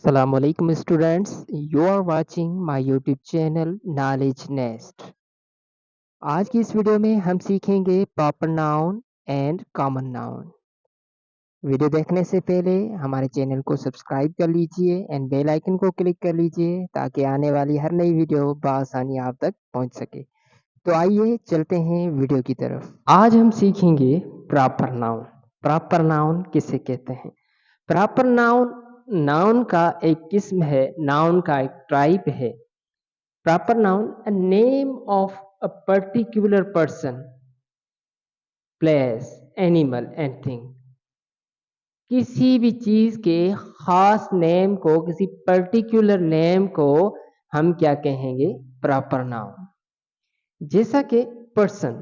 Assalamu alaikum students. You are watching my YouTube channel Knowledge Nest. आज की इस video में हम सीखेंगे proper noun and common noun. Video देखने से पहले हमारे चैनल को सब्सक्राइब कर लीजिए एंड बेल आइकन को क्लिक कर लीजिए ताकि आने वाली हर नई वीडियो बआसानी आप तक पहुंच सके। तो आइए चलते हैं वीडियो की तरफ। आज हम सीखेंगे प्रॉपर नाउन। प्रॉपर नाउन किसे कहते हैं? प्रॉपर नाउन नाउन का एक किस्म है, नाउन का एक टाइप है। Proper noun a name of a particular person, place, animal and thing. किसी भी चीज के खास नेम को, किसी पर्टिकुलर नेम को हम क्या कहेंगे? Proper noun. जैसा कि पर्सन,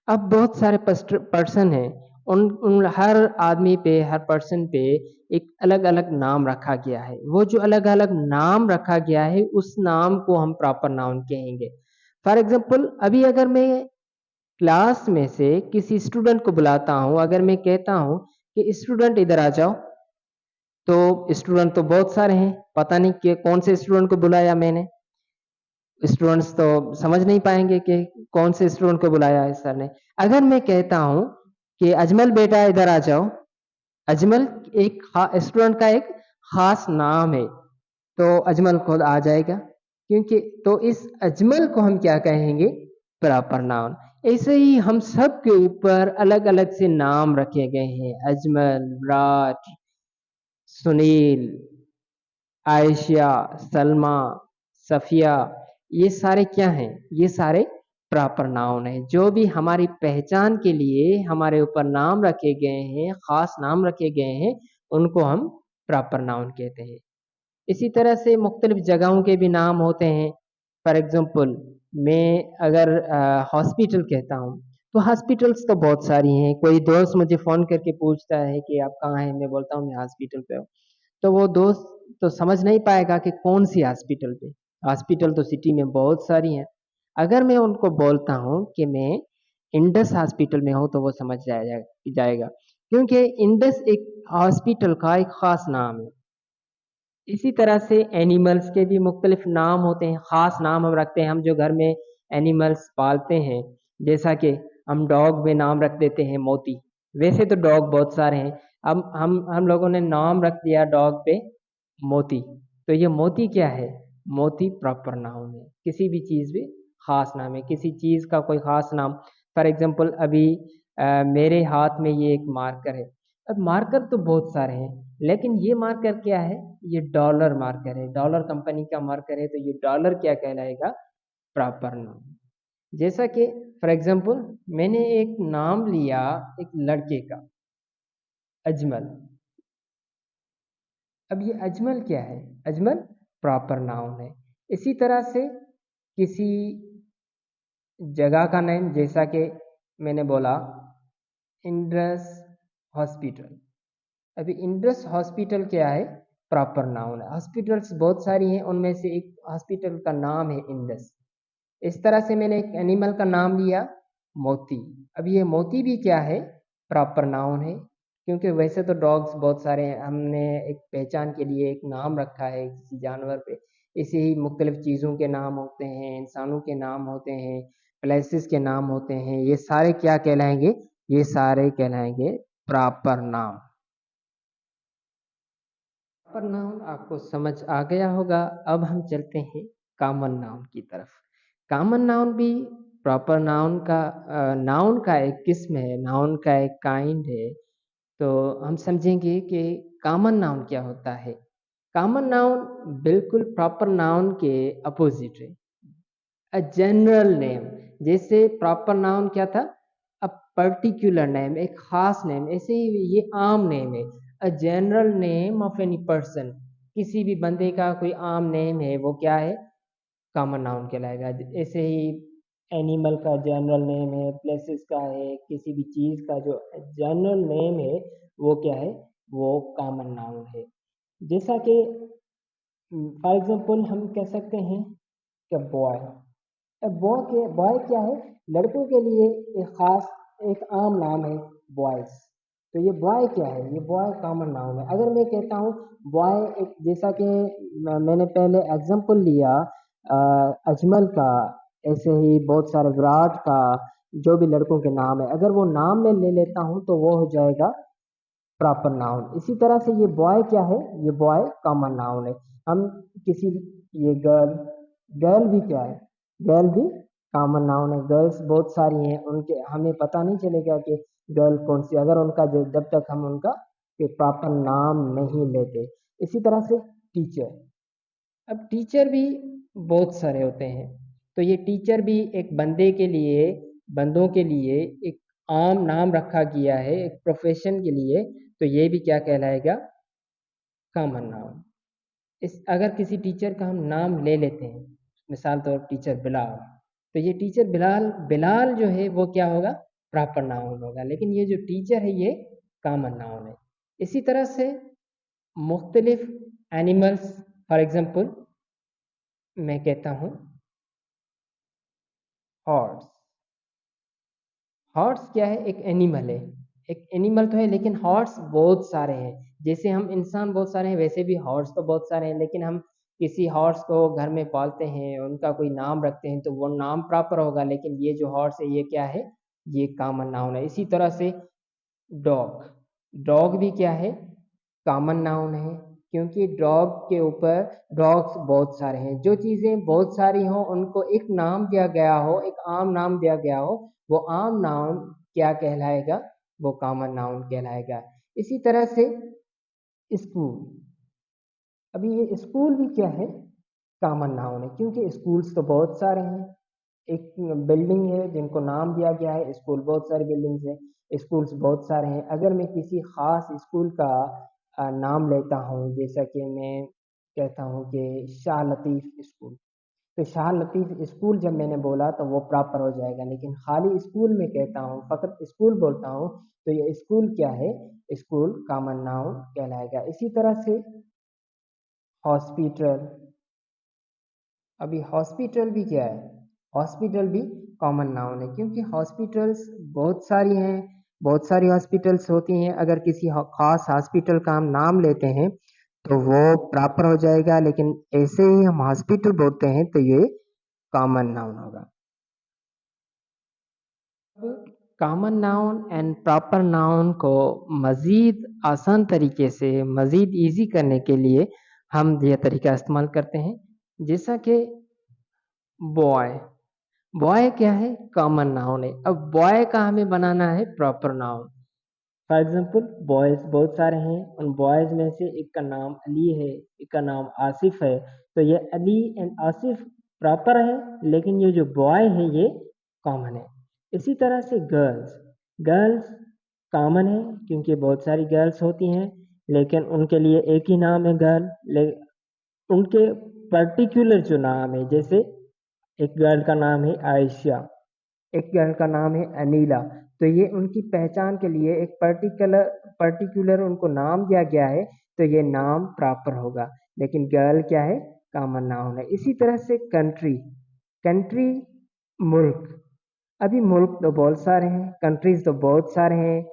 अब बहुत सारे पर्सन हैं, उन हर आदमी पे, हर पर्सन पे एक अलग अलग नाम रखा गया है। वो जो अलग अलग नाम रखा गया है उस नाम को हम प्रॉपर नाउन कहेंगे। फॉर एग्जाम्पल, अभी अगर मैं क्लास में से किसी स्टूडेंट को बुलाता हूँ, अगर मैं कहता हूँ कि स्टूडेंट इधर आ जाओ, तो स्टूडेंट तो बहुत सारे हैं, पता नहीं कि कौन से स्टूडेंट को बुलाया मैंने। स्टूडेंट्स तो समझ नहीं पाएंगे कि कौन से स्टूडेंट को बुलाया है सर ने। अगर मैं कहता हूं कि अजमल बेटा इधर आ जाओ, अजमल एक स्टूडेंट का एक खास नाम है, तो अजमल खुद आ जाएगा, क्योंकि तो इस अजमल को हम क्या कहेंगे? Proper noun. ऐसे ही हम सब के ऊपर अलग अलग से नाम रखे गए हैं। अजमल, राज, सुनील, आयशा, सलमा, सफिया, ये सारे क्या हैं? ये सारे प्रॉपर नाउन हैं। जो भी हमारी पहचान के लिए हमारे ऊपर नाम रखे गए हैं, खास नाम रखे गए हैं, उनको हम प्रॉपर नाउन कहते हैं। इसी तरह से मुख्तलिफ जगहों के भी नाम होते हैं। फॉर एग्जाम्पल, मैं अगर हॉस्पिटल कहता हूँ, तो हॉस्पिटल्स तो बहुत सारी हैं। कोई दोस्त मुझे फ़ोन करके पूछता है कि आप कहाँ हैं, मैं बोलता हूँ मैं हॉस्पिटल पे हूँ, तो वो दोस्त तो समझ नहीं पाएगा कि कौन सी हॉस्पिटल पे। हॉस्पिटल तो सिटी में बहुत सारी हैं। अगर मैं उनको बोलता हूँ कि मैं इंडस हॉस्पिटल में हूँ, तो वो समझ जाएगा, क्योंकि इंडस एक हॉस्पिटल का एक खास नाम है। इसी तरह से एनिमल्स के भी मुख्तलिफ नाम होते हैं, खास नाम हम रखते हैं। हम जो घर में एनिमल्स पालते हैं, जैसा कि हम डॉग में नाम रख देते हैं मोती। वैसे तो डॉग बहुत सारे हैं, अब हम लोगों ने नाम रख दिया डॉग पे मोती। तो ये मोती क्या है? मोती प्रॉपर नाउन है। किसी भी चीज़ पे खास नाम है, किसी चीज़ का कोई खास नाम। फॉर एग्जांपल, अभी मेरे हाथ में ये एक मार्कर है। अब मार्कर तो बहुत सारे हैं, लेकिन ये मार्कर क्या है? ये डॉलर मार्कर है, डॉलर कंपनी का मार्कर है। तो ये डॉलर क्या कहलाएगा? Proper noun. जैसा कि फॉर एग्जांपल, मैंने एक नाम लिया एक लड़के का, अजमल। अब ये अजमल क्या है? अजमल प्रॉपर नाउन है। इसी तरह से किसी जगह का नेम, जैसा कि मैंने बोला इंड्रस हॉस्पिटल। अभी इंड्रस हॉस्पिटल क्या है? प्रॉपर नाउन है। हॉस्पिटल्स बहुत सारी हैं, उनमें से एक हॉस्पिटल का नाम है इंडस। इस तरह से मैंने एक एनिमल का नाम लिया मोती। अब ये मोती भी क्या है? प्रॉपर नाउन है, क्योंकि वैसे तो डॉग्स बहुत सारे हैं, हमने एक पहचान के लिए एक नाम रखा है किसी जानवर पे। इसे ही मुख्तलिफ चीज़ों के नाम होते हैं, इंसानों के नाम होते हैं, प्लेसेस के नाम होते हैं। ये सारे क्या कहलाएंगे? ये सारे कहलाएंगे प्रॉपर नाउन। प्रॉपर नाउन आपको समझ आ गया होगा। अब हम चलते हैं कॉमन नाउन की तरफ। कॉमन नाउन भी प्रॉपर नाउन का एक किस्म है, नाउन का एक काइंड है। तो हम समझेंगे कि कॉमन नाउन क्या होता है। कॉमन नाउन बिल्कुल प्रॉपर नाउन के अपोजिट है। अ जनरल नेम, जैसे प्रॉपर नाउन क्या था? अ पर्टिकुलर नेम, एक खास नेम। ऐसे ही ये आम नेम है, a general name of any person. किसी भी बंदे का कोई आम नेम है, वो क्या है? कॉमन नाउन कहलाएगा। ऐसे ही एनिमल का जनरल नेम है, प्लेसेस का है, किसी भी चीज़ का जो जनरल नेम है, वो क्या है? वो कॉमन नाउन है। जैसा कि फॉर एग्जांपल हम कह सकते हैं कि बॉय। अब बॉय क्या है? लड़कों के लिए एक खास, एक आम नाम है बॉयज। तो ये बॉय क्या है, ये बॉय कॉमन नाउन है। अगर मैं कहता हूँ बॉय, एक जैसा कि मैंने पहले एग्जांपल लिया अजमल का, ऐसे ही बहुत सारे विराट का, जो भी लड़कों के नाम है, अगर वो नाम में ले लेता हूँ तो वो हो जाएगा प्रॉपर नाउन। इसी तरह से ये बॉय क्या है, ये बॉय कॉमन नाउन है। हम किसी, ये गर्ल, गर्ल भी क्या है, गर्ल भी कॉमन नाउन है। गर्ल्स बहुत सारी हैं, उनके हमें पता नहीं चलेगा कि गर्ल कौन सी, अगर उनका जब तक हम उनका प्रॉपर नाम नहीं लेते। इसी तरह से टीचर, अब टीचर भी बहुत सारे होते हैं, तो ये टीचर भी एक बंदे के लिए, बंदों के लिए एक आम नाम रखा गया है, एक प्रोफेशन के लिए, तो ये भी क्या कहलाएगा, कॉमन नाउन। इस अगर किसी टीचर का हम नाम ले लेते हैं, मिसाल तौर टीचर बिलाल, तो ये टीचर बिलाल, बिलाल जो है वो क्या होगा, प्रॉपर नाउन होगा, लेकिन ये जो टीचर है ये कॉमन नाउन है। इसी तरह से मुख्तलिफ एनिमल्स, फॉर एग्जांपल मैं कहता हूँ हॉर्स। हॉर्स क्या है, एक एनिमल है, एक एनिमल तो है, लेकिन हॉर्स बहुत सारे हैं। जैसे हम इंसान बहुत सारे हैं, वैसे भी हॉर्स तो बहुत सारे हैं, लेकिन हम किसी हॉर्स को घर में पालते हैं, उनका कोई नाम रखते हैं, तो वो नाम प्रॉपर होगा, लेकिन ये जो हॉर्स है ये क्या है, ये कॉमन नाउन है। इसी तरह से डॉग, डॉग भी क्या है, कॉमन नाउन है, क्योंकि डॉग के ऊपर डॉग्स बहुत सारे हैं। जो चीज़ें बहुत सारी हों उनको एक नाम दिया गया हो, एक आम नाम दिया गया हो, वो आम नाउन क्या कहलाएगा, वो कॉमन नाउन कहलाएगा। इसी तरह से स्कूल, अभी ये स्कूल भी क्या है, कॉमन नाउन है, क्योंकि स्कूल्स तो बहुत सारे हैं। एक बिल्डिंग है जिनको नाम दिया गया है स्कूल, बहुत सारी बिल्डिंग्स हैं, स्कूल्स बहुत सारे हैं। अगर मैं किसी खास स्कूल का नाम लेता हूँ, जैसा कि मैं कहता हूँ कि शाह लतीफ़ स्कूल, तो शाह लतीफ़ स्कूल जब मैंने बोला तो वो प्रॉपर हो जाएगा, लेकिन खाली स्कूल में कहता हूँ, फकत स्कूल बोलता हूँ, तो ये स्कूल क्या है, स्कूल कॉमन नाउन कहलाएगा। इसी तरह से हॉस्पिटल, अभी हॉस्पिटल भी क्या है, हॉस्पिटल भी कॉमन नाउन है, क्योंकि हॉस्पिटल्स बहुत सारी हैं, बहुत सारी हॉस्पिटल्स होती हैं। अगर किसी खास हॉस्पिटल का हम नाम लेते हैं तो वो प्रॉपर हो जाएगा, लेकिन ऐसे ही हम हॉस्पिटल बोलते हैं तो ये कॉमन नाउन होगा। Common noun and proper noun को मज़ीद आसान तरीके से, मज़ीद इजी करने के लिए हम यह तरीका इस्तेमाल करते हैं, जैसा कि बॉय, बॉय क्या है, कॉमन नाउन है। अब बॉय का हमें बनाना है proper noun. For example boys बहुत सारे हैं, उन बॉयज में से एक का नाम अली है, एक का नाम आसिफ है, तो ये अली एंड आसिफ प्रॉपर है, लेकिन ये जो बॉय है ये कॉमन है। इसी तरह से गर्ल्स, गर्ल्स कॉमन है, क्योंकि बहुत सारी गर्ल्स होती हैं, लेकिन उनके लिए एक ही नाम है गर्ल, उनके पर्टिकुलर जो नाम है, जैसे एक गर्ल का नाम है आयशा, एक गर्ल का नाम है अनीला, तो ये उनकी पहचान के लिए एक पर्टिकुलर उनको नाम दिया गया है, तो ये नाम प्रॉपर होगा, लेकिन गर्ल क्या है, कॉमन नाउन है। इसी तरह से कंट्री, कंट्री मुल्क, अभी मुल्क तो बहुत सारे हैं, कंट्रीज तो बहुत सारे हैं।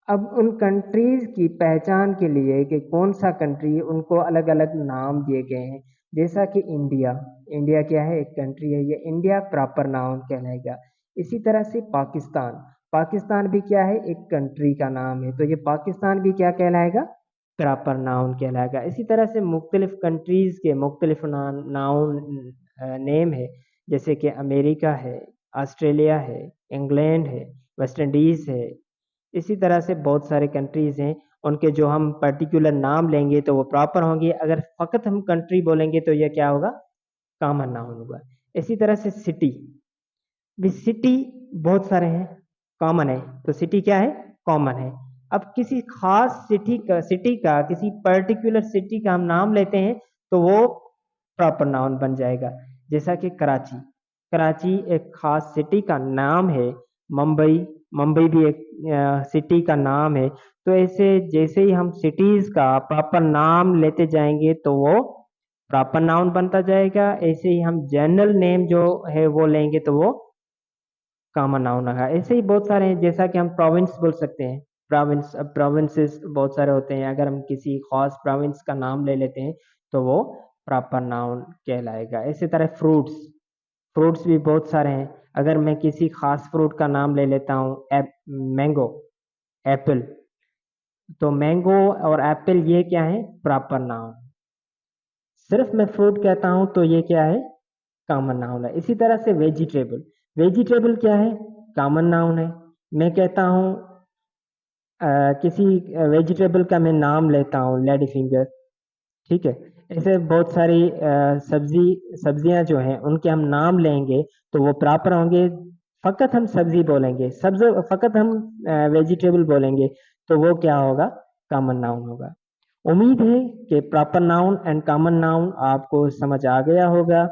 अब उन कंट्रीज की पहचान के लिए कि कौन सा कंट्री, उनको अलग अलग नाम दिए गए हैं, जैसा कि इंडिया, इंडिया क्या है, एक कंट्री है, ये इंडिया प्रॉपर नाउन कहलाएगा। इसी तरह से पाकिस्तान, पाकिस्तान भी क्या है, एक कंट्री का नाम है, तो ये पाकिस्तान भी क्या कहलाएगा, प्रॉपर नाउन कहलाएगा। इसी तरह से मुख्तलिफ कंट्रीज के मुख्तलिफ नाउन नेम है, जैसे कि अमेरिका है, ऑस्ट्रेलिया है, इंग्लैंड है, वेस्ट इंडीज़ है। इसी तरह से बहुत सारे कंट्रीज़ हैं, उनके जो हम पर्टिकुलर नाम लेंगे तो वो प्रॉपर होंगे, अगर फ़कत हम कंट्री बोलेंगे तो ये क्या होगा, कॉमन नाउन होगा। इसी तरह से सिटी, भी सिटी बहुत सारे हैं, कॉमन है, तो सिटी क्या है, कॉमन है। अब किसी खास सिटी का किसी पर्टिकुलर सिटी का हम नाम लेते हैं तो वो प्रॉपर नाउन बन जाएगा, जैसा कि कराची, कराची एक खास सिटी का नाम है। मुंबई, मुंबई भी एक सिटी का नाम है। तो ऐसे जैसे ही हम सिटीज का प्रॉपर नाम लेते जाएंगे तो वो प्रॉपर नाउन बनता जाएगा, ऐसे ही हम जनरल नेम जो है वो लेंगे तो वो कॉमन नाउन होगा। ऐसे ही बहुत सारे हैं, जैसा कि हम प्रोविंस बोल सकते हैं, प्रोविंसेस बहुत सारे होते हैं, अगर हम किसी खास प्रोविंस का नाम ले लेते हैं तो वो प्रॉपर नाउन कहलाएगा। इसी तरह फ्रूट्स, फ्रूट्स भी बहुत सारे हैं, अगर मैं किसी खास फ्रूट का नाम ले लेता हूँ मैंगो, एप्पल, तो मैंगो और एप्पल ये क्या है, प्रॉपर नाउन। सिर्फ मैं फ्रूट कहता हूँ तो ये क्या है, कॉमन नाउन है। इसी तरह से वेजिटेबल, वेजिटेबल क्या है, कॉमन नाउन है। मैं कहता हूँ किसी वेजिटेबल का मैं नाम लेता हूँ लेडी फिंगर, ठीक है। ऐसे बहुत सारी सब्जियां जो हैं उनके हम नाम लेंगे तो वो प्रॉपर होंगे। फकत हम सब्जी बोलेंगे, फकत हम वेजिटेबल बोलेंगे तो वो क्या होगा, कॉमन नाउन होगा। उम्मीद है कि proper noun and common noun आपको समझ आ गया होगा।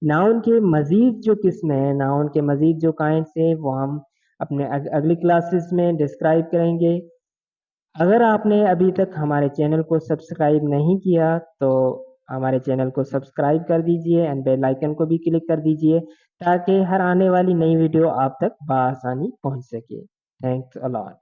नाउन के मजीद जो किस्में हैं, नाउन के मजीद जो काइंड्स हैं वो हम अपने अगली क्लासेस में डिस्क्राइब करेंगे। अगर आपने अभी तक हमारे चैनल को सब्सक्राइब नहीं किया तो हमारे चैनल को सब्सक्राइब कर दीजिए एंड बेल आइकन को भी क्लिक कर दीजिए ताकि हर आने वाली नई वीडियो आप तक बआसानी पहुंच सके। Thanks a lot.